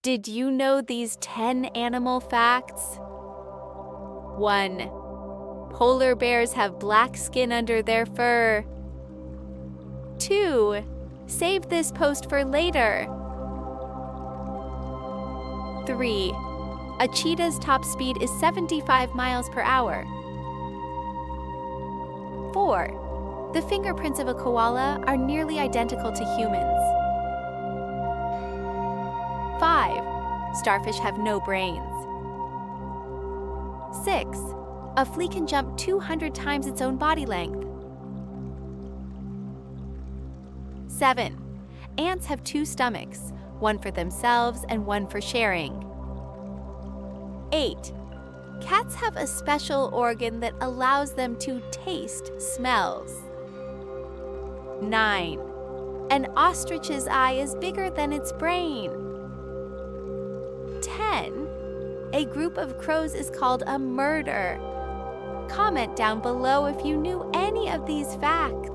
Did you know these 10 animal facts? 1. Polar bears have black skin under their fur. 2. Save this post for later. 3. A cheetah's top speed is 75 miles per hour. 4. The fingerprints of a koala are nearly identical to humans. 5. Starfish have no brains. 6. A flea can jump 200 times its own body length. 7. Ants have 2 stomachs, one for themselves and one for sharing. 8. Cats have a special organ that allows them to taste smells. 9. An ostrich's eye is bigger than its brain. 10. A group of crows is called a murder. Comment down below if you knew any of these facts.